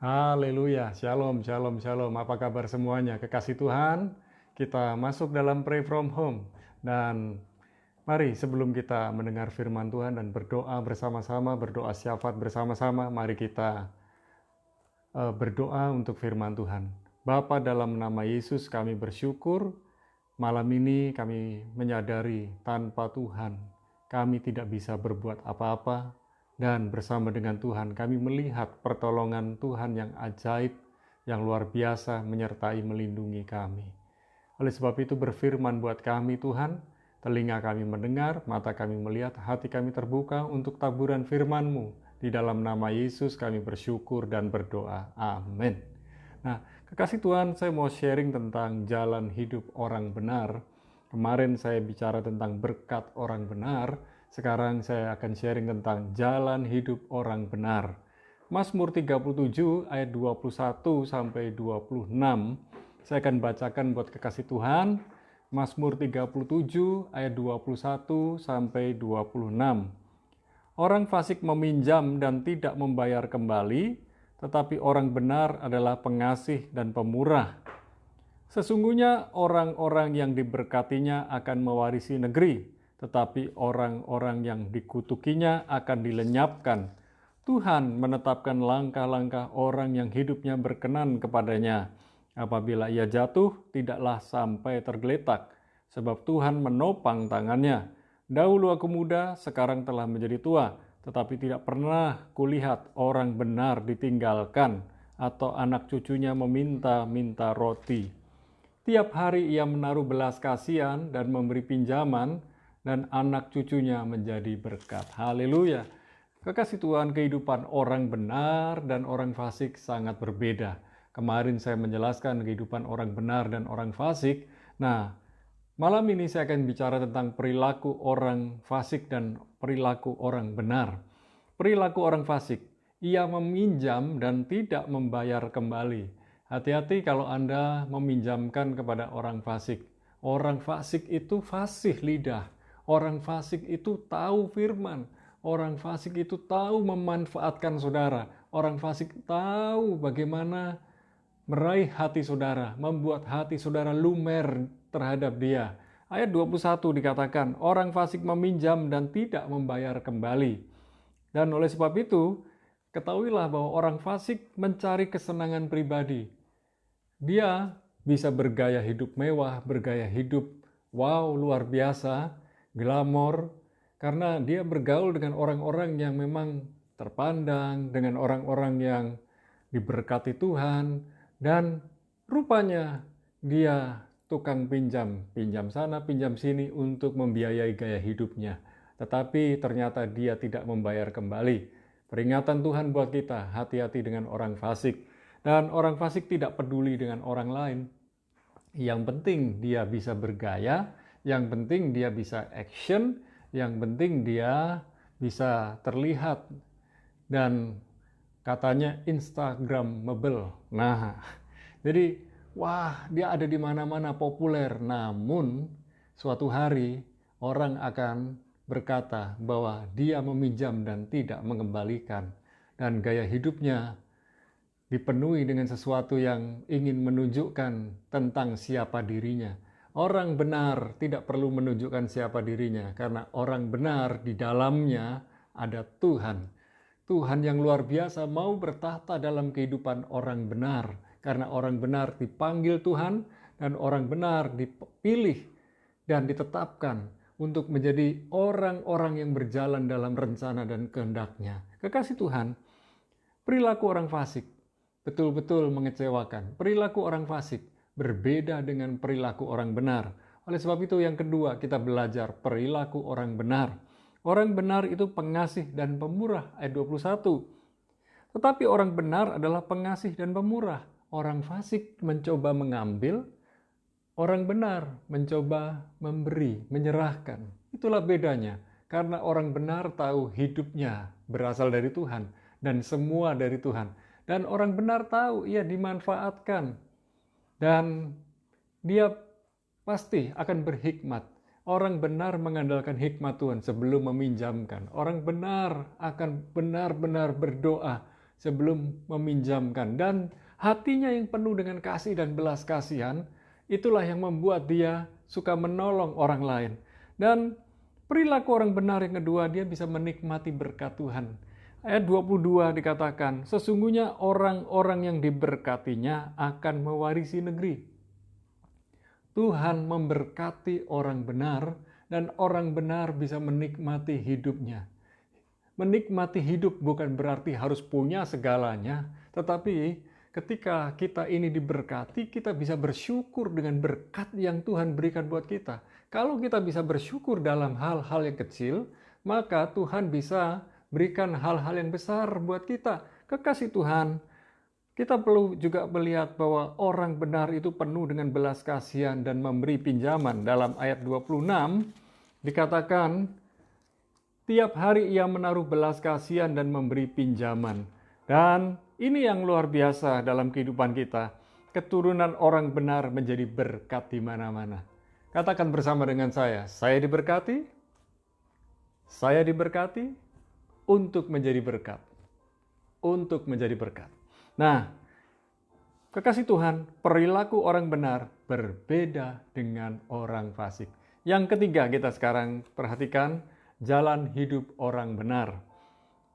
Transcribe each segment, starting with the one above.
Haleluya, shalom, shalom, shalom. Apa kabar semuanya? Kekasih Tuhan, kita masuk dalam Pray From Home. Dan mari sebelum kita mendengar firman Tuhan dan berdoa bersama-sama, berdoa syafaat bersama-sama, mari kita berdoa untuk firman Tuhan. Bapa, dalam nama Yesus kami bersyukur, malam ini kami menyadari tanpa Tuhan kami tidak bisa berbuat apa-apa. Dan bersama dengan Tuhan kami melihat pertolongan Tuhan yang ajaib, yang luar biasa menyertai melindungi kami. Oleh sebab itu berfirman buat kami Tuhan, telinga kami mendengar, mata kami melihat, hati kami terbuka untuk taburan firman-Mu. Di dalam nama Yesus kami bersyukur dan berdoa. Amin. Nah, kekasih Tuhan, saya mau sharing tentang jalan hidup orang benar. Kemarin saya bicara tentang berkat orang benar. Sekarang saya akan sharing tentang jalan hidup orang benar. Mazmur 37 ayat 21 sampai 26. Saya akan bacakan buat kekasih Tuhan. Mazmur 37 ayat 21 sampai 26. Orang fasik meminjam dan tidak membayar kembali, tetapi orang benar adalah pengasih dan pemurah. Sesungguhnya orang-orang yang diberkatinya akan mewarisi negeri, tetapi orang-orang yang dikutukinya akan dilenyapkan. Tuhan menetapkan langkah-langkah orang yang hidupnya berkenan kepadanya. Apabila ia jatuh, tidaklah sampai tergeletak, sebab Tuhan menopang tangannya. Dahulu aku muda, sekarang telah menjadi tua, tetapi tidak pernah kulihat orang benar ditinggalkan, atau anak cucunya meminta-minta roti. Tiap hari ia menaruh belas kasihan dan memberi pinjaman, dan anak cucunya menjadi berkat. Haleluya. Kekasih Tuhan, kehidupan orang benar dan orang fasik sangat berbeda. Kemarin saya menjelaskan kehidupan orang benar dan orang fasik. Nah, malam ini saya akan bicara tentang perilaku orang fasik dan perilaku orang benar. Perilaku orang fasik, ia meminjam dan tidak membayar kembali. Hati-hati kalau Anda meminjamkan kepada orang fasik. Orang fasik itu fasih lidah. Orang fasik itu tahu firman. Orang fasik itu tahu memanfaatkan saudara. Orang fasik tahu bagaimana meraih hati saudara, membuat hati saudara lumer terhadap dia. Ayat 21 dikatakan, orang fasik meminjam dan tidak membayar kembali. Dan oleh sebab itu, ketahuilah bahwa orang fasik mencari kesenangan pribadi. Dia bisa bergaya hidup mewah, bergaya hidup wow, luar biasa, glamor, karena dia bergaul dengan orang-orang yang memang terpandang, dengan orang-orang yang diberkati Tuhan, dan rupanya dia tukang pinjam sana, pinjam sini untuk membiayai gaya hidupnya. Tetapi ternyata dia tidak membayar kembali. Peringatan Tuhan buat kita, hati-hati dengan orang fasik. Dan orang fasik tidak peduli dengan orang lain. Yang penting dia bisa bergaya, yang penting dia bisa action, yang penting dia bisa terlihat. Dan katanya Instagramable. Nah, jadi wah, dia ada di mana-mana populer. Namun suatu hari orang akan berkata bahwa dia meminjam dan tidak mengembalikan. Dan gaya hidupnya dipenuhi dengan sesuatu yang ingin menunjukkan tentang siapa dirinya. Orang benar tidak perlu menunjukkan siapa dirinya, karena orang benar di dalamnya ada Tuhan. Tuhan yang luar biasa mau bertahta dalam kehidupan orang benar, karena orang benar dipanggil Tuhan, dan orang benar dipilih dan ditetapkan untuk menjadi orang-orang yang berjalan dalam rencana dan kehendak-Nya. Kekasih Tuhan, perilaku orang fasik betul-betul mengecewakan. Perilaku orang fasik berbeda dengan perilaku orang benar. Oleh sebab itu yang kedua kita belajar perilaku orang benar. Orang benar itu pengasih dan pemurah, ayat 21. Tetapi orang benar adalah pengasih dan pemurah. Orang fasik mencoba mengambil, orang benar mencoba memberi, menyerahkan. Itulah bedanya. Karena orang benar tahu hidupnya berasal dari Tuhan dan semua dari Tuhan. Dan orang benar tahu ia dimanfaatkan. Dan dia pasti akan berhikmat. Orang benar mengandalkan hikmat Tuhan sebelum meminjamkan. Orang benar akan benar-benar berdoa sebelum meminjamkan. Dan hatinya yang penuh dengan kasih dan belas kasihan, itulah yang membuat dia suka menolong orang lain. Dan perilaku orang benar yang kedua, dia bisa menikmati berkat Tuhan. Ayat 22 dikatakan, sesungguhnya orang-orang yang diberkatinya akan mewarisi negeri. Tuhan memberkati orang benar, dan orang benar bisa menikmati hidupnya. Menikmati hidup bukan berarti harus punya segalanya, tetapi ketika kita ini diberkati, kita bisa bersyukur dengan berkat yang Tuhan berikan buat kita. Kalau kita bisa bersyukur dalam hal-hal yang kecil, maka Tuhan bisa berikan hal-hal yang besar buat kita. Kekasih Tuhan, kita perlu juga melihat bahwa orang benar itu penuh dengan belas kasihan dan memberi pinjaman. Dalam ayat 26 dikatakan, tiap hari ia menaruh belas kasihan dan memberi pinjaman. Dan ini yang luar biasa dalam kehidupan kita. Keturunan orang benar menjadi berkat di mana-mana. Katakan bersama dengan saya diberkati, saya diberkati untuk menjadi berkat. Untuk menjadi berkat. Nah, kekasih Tuhan, perilaku orang benar berbeda dengan orang fasik. Yang ketiga kita sekarang perhatikan, jalan hidup orang benar.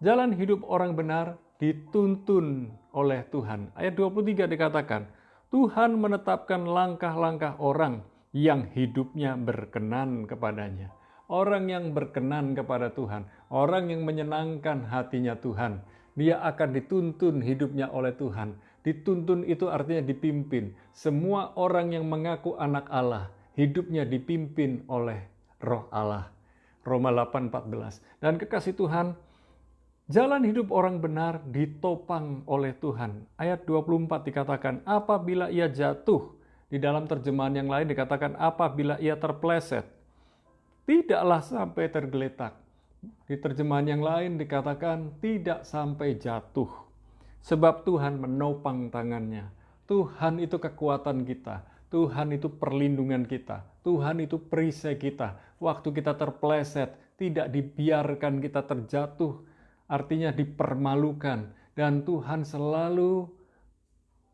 Jalan hidup orang benar dituntun oleh Tuhan. Ayat 23 dikatakan, Tuhan menetapkan langkah-langkah orang yang hidupnya berkenan kepadanya. Orang yang berkenan kepada Tuhan, orang yang menyenangkan hatinya Tuhan, dia akan dituntun hidupnya oleh Tuhan. Dituntun itu artinya dipimpin. Semua orang yang mengaku anak Allah, hidupnya dipimpin oleh Roh Allah. Roma 8:14. Dan kekasih Tuhan, jalan hidup orang benar ditopang oleh Tuhan. Ayat 24 dikatakan, apabila ia jatuh. Di dalam terjemahan yang lain dikatakan, apabila ia terpleset, tidaklah sampai tergeletak. Di terjemahan yang lain dikatakan tidak sampai jatuh. Sebab Tuhan menopang tangannya. Tuhan itu kekuatan kita. Tuhan itu perlindungan kita. Tuhan itu perisai kita. Waktu kita terpleset, tidak dibiarkan kita terjatuh. Artinya dipermalukan. Dan Tuhan selalu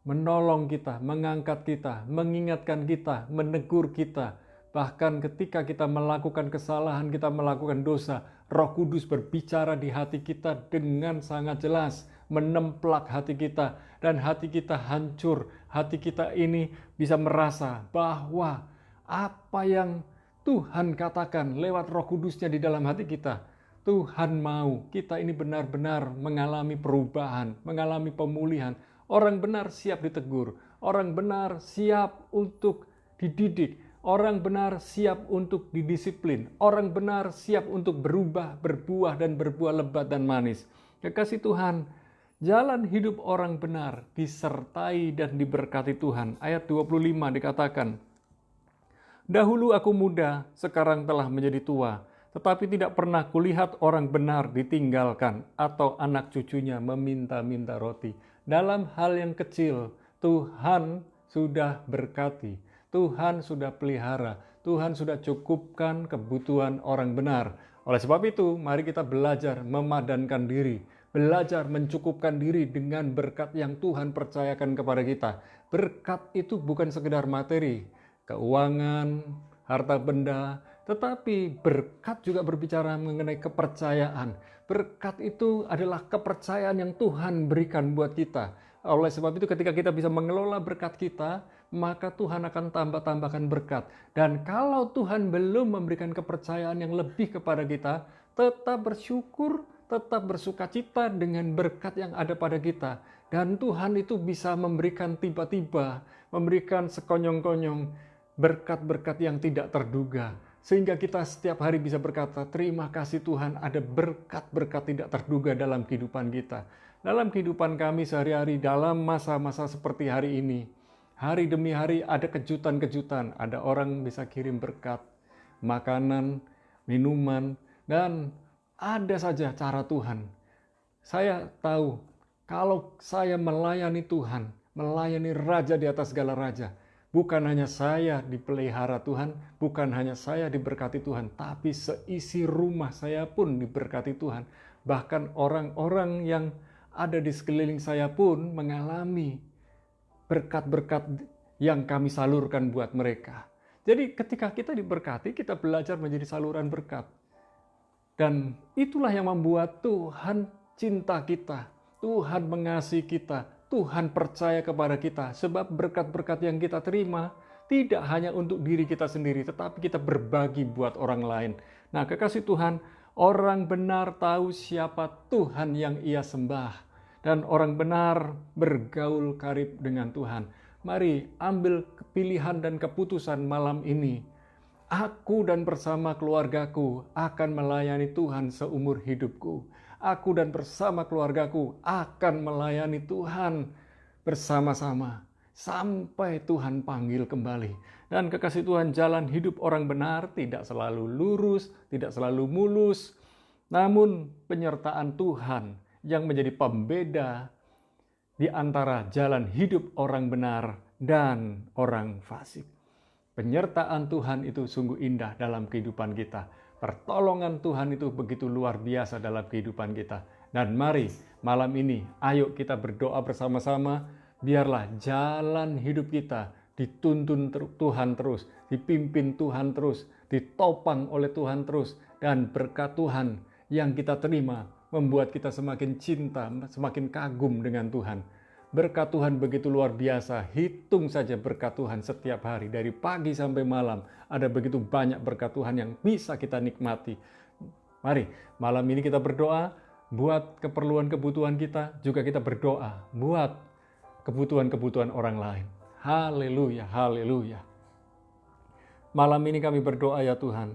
menolong kita, mengangkat kita, mengingatkan kita, menegur kita. Bahkan ketika kita melakukan kesalahan, kita melakukan dosa, Roh Kudus berbicara di hati kita dengan sangat jelas, menemplak hati kita, dan hati kita hancur. Hati kita ini bisa merasa bahwa apa yang Tuhan katakan lewat Roh Kudusnya di dalam hati kita, Tuhan mau kita ini benar-benar mengalami perubahan, mengalami pemulihan. Orang benar siap ditegur, orang benar siap untuk dididik, orang benar siap untuk didisiplin. Orang benar siap untuk berubah, berbuah, dan berbuah lebat dan manis. Kekasih Tuhan, jalan hidup orang benar disertai dan diberkati Tuhan. Ayat 25 dikatakan, dahulu aku muda, sekarang telah menjadi tua. Tetapi tidak pernah kulihat orang benar ditinggalkan atau anak cucunya meminta-minta roti. Dalam hal yang kecil, Tuhan sudah berkati. Tuhan sudah pelihara, Tuhan sudah cukupkan kebutuhan orang benar. Oleh sebab itu, mari kita belajar memadankan diri, belajar mencukupkan diri dengan berkat yang Tuhan percayakan kepada kita. Berkat itu bukan sekedar materi, keuangan, harta benda, tetapi berkat juga berbicara mengenai kepercayaan. Berkat itu adalah kepercayaan yang Tuhan berikan buat kita. Oleh sebab itu ketika kita bisa mengelola berkat kita, maka Tuhan akan tambah-tambahkan berkat. Dan kalau Tuhan belum memberikan kepercayaan yang lebih kepada kita, tetap bersyukur, tetap bersukacita dengan berkat yang ada pada kita. Dan Tuhan itu bisa memberikan tiba-tiba, memberikan sekonyong-konyong berkat-berkat yang tidak terduga. Sehingga kita setiap hari bisa berkata, terima kasih Tuhan ada berkat-berkat tidak terduga dalam kehidupan kita. Dalam kehidupan kami sehari-hari, dalam masa-masa seperti hari ini, hari demi hari ada kejutan-kejutan. Ada orang bisa kirim berkat, makanan, minuman, dan ada saja cara Tuhan. Saya tahu, kalau saya melayani Tuhan, melayani Raja di atas segala Raja, bukan hanya saya dipelihara Tuhan, bukan hanya saya diberkati Tuhan, tapi seisi rumah saya pun diberkati Tuhan. Bahkan orang-orang yang ada di sekeliling saya pun mengalami berkat-berkat yang kami salurkan buat mereka. Jadi ketika kita diberkati, kita belajar menjadi saluran berkat. Dan itulah yang membuat Tuhan cinta kita, Tuhan mengasihi kita, Tuhan percaya kepada kita. Sebab berkat-berkat yang kita terima tidak hanya untuk diri kita sendiri, tetapi kita berbagi buat orang lain. Nah, kekasih Tuhan, orang benar tahu siapa Tuhan yang ia sembah. Dan orang benar bergaul karib dengan Tuhan. Mari ambil pilihan dan keputusan malam ini. Aku dan bersama keluargaku akan melayani Tuhan seumur hidupku. Aku dan bersama keluargaku akan melayani Tuhan bersama-sama sampai Tuhan panggil kembali. Dan kekasih Tuhan, jalan hidup orang benar tidak selalu lurus, tidak selalu mulus. Namun penyertaan Tuhan yang menjadi pembeda di antara jalan hidup orang benar dan orang fasik. Penyertaan Tuhan itu sungguh indah dalam kehidupan kita. Pertolongan Tuhan itu begitu luar biasa dalam kehidupan kita. Dan mari malam ini, ayo kita berdoa bersama-sama. Biarlah jalan hidup kita dituntun Tuhan terus, dipimpin Tuhan terus, ditopang oleh Tuhan terus. Dan berkat Tuhan yang kita terima membuat kita semakin cinta, semakin kagum dengan Tuhan. Berkat Tuhan begitu luar biasa, hitung saja berkat Tuhan setiap hari, dari pagi sampai malam. Ada begitu banyak berkat Tuhan yang bisa kita nikmati. Mari, malam ini kita berdoa buat keperluan-kebutuhan kita, juga kita berdoa buat kebutuhan-kebutuhan orang lain. Haleluya, haleluya. Malam ini kami berdoa ya Tuhan,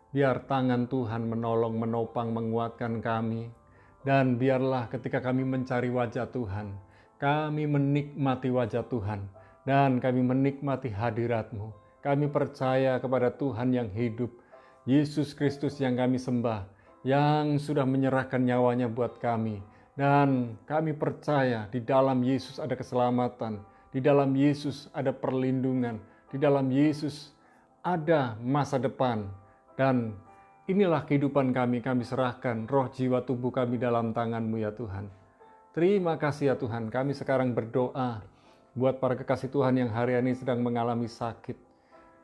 biar tangan Tuhan menolong, menopang, menguatkan kami. Dan biarlah ketika kami mencari wajah Tuhan, kami menikmati wajah Tuhan dan kami menikmati hadirat-Mu. Kami percaya kepada Tuhan yang hidup, Yesus Kristus yang kami sembah, yang sudah menyerahkan nyawanya buat kami. Dan kami percaya di dalam Yesus ada keselamatan, di dalam Yesus ada perlindungan, di dalam Yesus ada masa depan. Dan inilah kehidupan kami serahkan roh, jiwa, tubuh kami dalam tangan-Mu ya Tuhan. Terima kasih ya Tuhan, kami sekarang berdoa buat para kekasih Tuhan yang hari ini sedang mengalami sakit,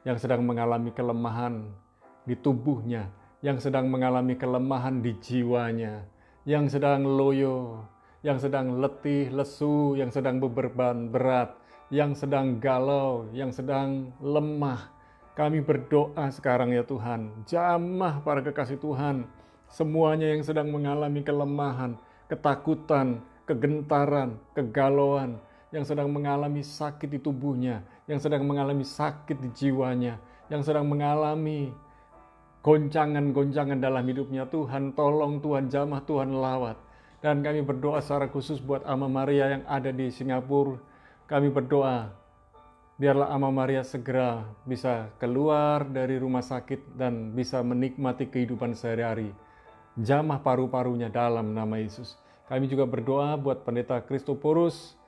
yang sedang mengalami kelemahan di tubuhnya, yang sedang mengalami kelemahan di jiwanya, yang sedang loyo, yang sedang letih, lesu, yang sedang beban berat, yang sedang galau, yang sedang lemah. Kami berdoa sekarang ya Tuhan, jamah para kekasih Tuhan, semuanya yang sedang mengalami kelemahan, ketakutan, kegentaran, kegalauan, yang sedang mengalami sakit di tubuhnya, yang sedang mengalami sakit di jiwanya, yang sedang mengalami goncangan-goncangan dalam hidupnya. Tuhan tolong, Tuhan jamah, Tuhan lawat. Dan kami berdoa secara khusus buat Ama Maria yang ada di Singapura. Kami berdoa, biarlah Ama Maria segera bisa keluar dari rumah sakit dan bisa menikmati kehidupan sehari-hari. Jamah paru-parunya dalam nama Yesus. Kami juga berdoa buat Pendeta Kristoporus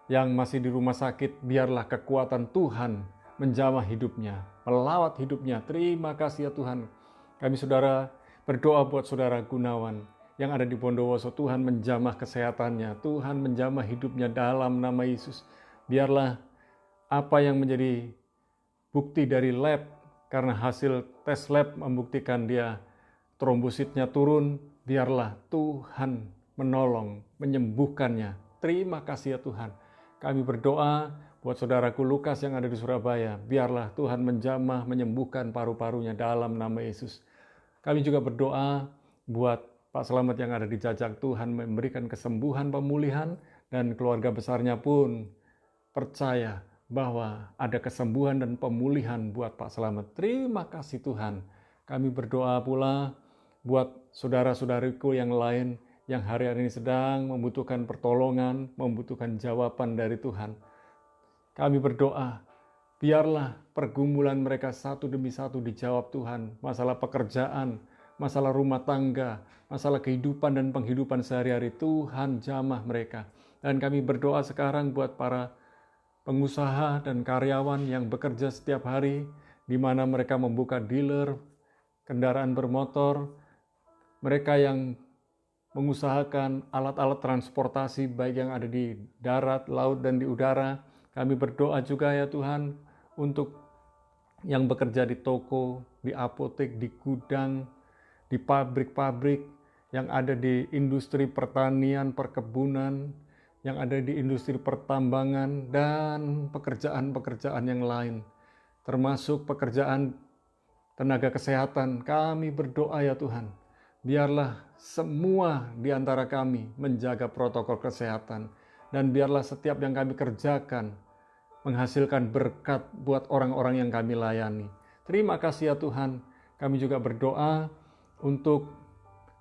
yang masih di rumah sakit. Biarlah kekuatan Tuhan menjamah hidupnya, melawat hidupnya. Terima kasih ya Tuhan. Kami saudara berdoa buat saudara Gunawan yang ada di Bondowoso. Tuhan menjamah kesehatannya, Tuhan menjamah hidupnya dalam nama Yesus. Biarlah apa yang menjadi bukti dari lab, karena hasil tes lab membuktikan dia trombositnya turun, biarlah Tuhan menolong, menyembuhkannya. Terima kasih ya Tuhan. Kami berdoa buat saudaraku Lukas yang ada di Surabaya. Biarlah Tuhan menjamah, menyembuhkan paru-parunya dalam nama Yesus. Kami juga berdoa buat Pak Selamat yang ada di Jajak. Tuhan memberikan kesembuhan, pemulihan, dan keluarga besarnya pun percaya bahwa ada kesembuhan dan pemulihan buat Pak Selamat. Terima kasih Tuhan. Kami berdoa pula buat saudara-saudariku yang lain yang hari ini sedang membutuhkan pertolongan, membutuhkan jawaban dari Tuhan. Kami berdoa, biarlah pergumulan mereka satu demi satu dijawab Tuhan. Masalah pekerjaan, masalah rumah tangga, masalah kehidupan dan penghidupan sehari-hari, Tuhan jamah mereka. Dan kami berdoa sekarang buat para pengusaha dan karyawan yang bekerja setiap hari, di mana mereka membuka dealer kendaraan bermotor, mereka yang mengusahakan alat-alat transportasi baik yang ada di darat, laut, dan di udara. Kami berdoa juga ya Tuhan untuk yang bekerja di toko, di apotek, di gudang, di pabrik-pabrik, yang ada di industri pertanian, perkebunan, yang ada di industri pertambangan, dan pekerjaan-pekerjaan yang lain, termasuk pekerjaan tenaga kesehatan. Kami berdoa ya Tuhan, biarlah semua di antara kami menjaga protokol kesehatan, dan biarlah setiap yang kami kerjakan menghasilkan berkat buat orang-orang yang kami layani. Terima kasih ya Tuhan. Kami juga berdoa untuk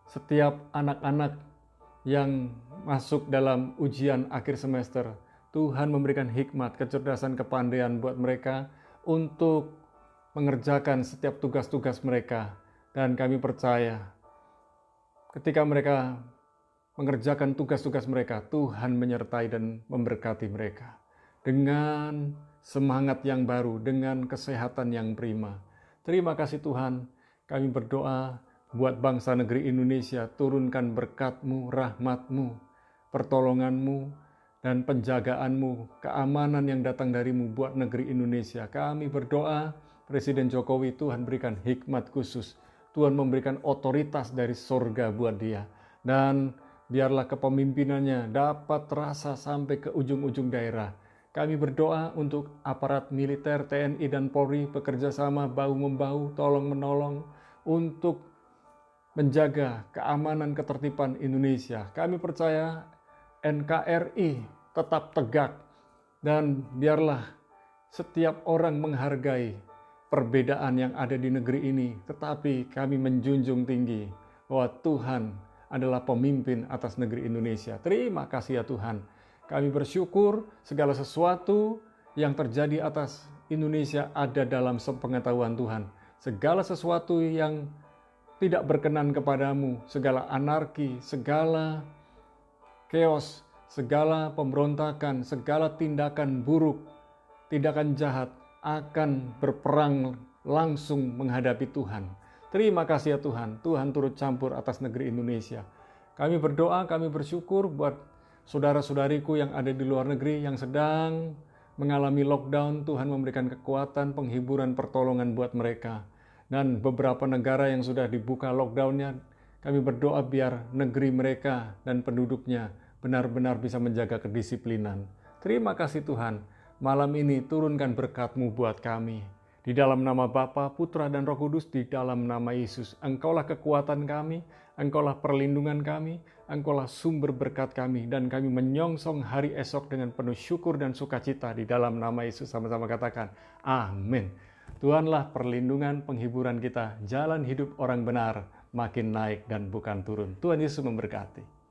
setiap anak-anak yang masuk dalam ujian akhir semester. Tuhan memberikan hikmat, kecerdasan, kepandaian buat mereka untuk mengerjakan setiap tugas-tugas mereka. Dan kami percaya ketika mereka mengerjakan tugas-tugas mereka, Tuhan menyertai dan memberkati mereka dengan semangat yang baru, dengan kesehatan yang prima. Terima kasih Tuhan. Kami berdoa buat bangsa negeri Indonesia, turunkan berkat-Mu, rahmat-Mu, pertolongan-Mu, dan penjagaan-Mu, keamanan yang datang dari-Mu buat negeri Indonesia. Kami berdoa Presiden Jokowi, Tuhan berikan hikmat khusus, Tuhan memberikan otoritas dari surga buat dia, dan biarlah kepemimpinannya dapat terasa sampai ke ujung-ujung daerah. Kami berdoa untuk aparat militer, TNI, dan Polri bekerja sama bahu-membahu, tolong-menolong untuk menjaga keamanan ketertiban Indonesia. Kami percaya NKRI tetap tegak, dan biarlah setiap orang menghargai perbedaan yang ada di negeri ini, tetapi kami menjunjung tinggi bahwa Tuhan adalah pemimpin atas negeri Indonesia. Terima kasih ya Tuhan. Kami bersyukur segala sesuatu yang terjadi atas Indonesia ada dalam sepengetahuan Tuhan. Segala sesuatu yang tidak berkenan kepadamu, segala anarki, segala chaos, segala pemberontakan, segala tindakan buruk, tindakan jahat akan berperang langsung menghadapi Tuhan. Terima kasih ya Tuhan. Tuhan turut campur atas negeri Indonesia. Kami berdoa, kami bersyukur buat saudara-saudariku yang ada di luar negeri yang sedang mengalami lockdown. Tuhan memberikan kekuatan, penghiburan, pertolongan buat mereka. Dan beberapa negara yang sudah dibuka lockdownnya, kami berdoa biar negeri mereka dan penduduknya benar-benar bisa menjaga kedisiplinan. Terima kasih Tuhan. Malam ini turunkan berkat-Mu buat kami. Di dalam nama Bapa, Putra, dan Roh Kudus, di dalam nama Yesus. Engkaulah kekuatan kami, Engkaulah perlindungan kami, Engkaulah sumber berkat kami, dan kami menyongsong hari esok dengan penuh syukur dan sukacita. Di dalam nama Yesus sama-sama katakan, amin. Tuhanlah perlindungan, penghiburan kita, jalan hidup orang benar makin naik dan bukan turun. Tuhan Yesus memberkati.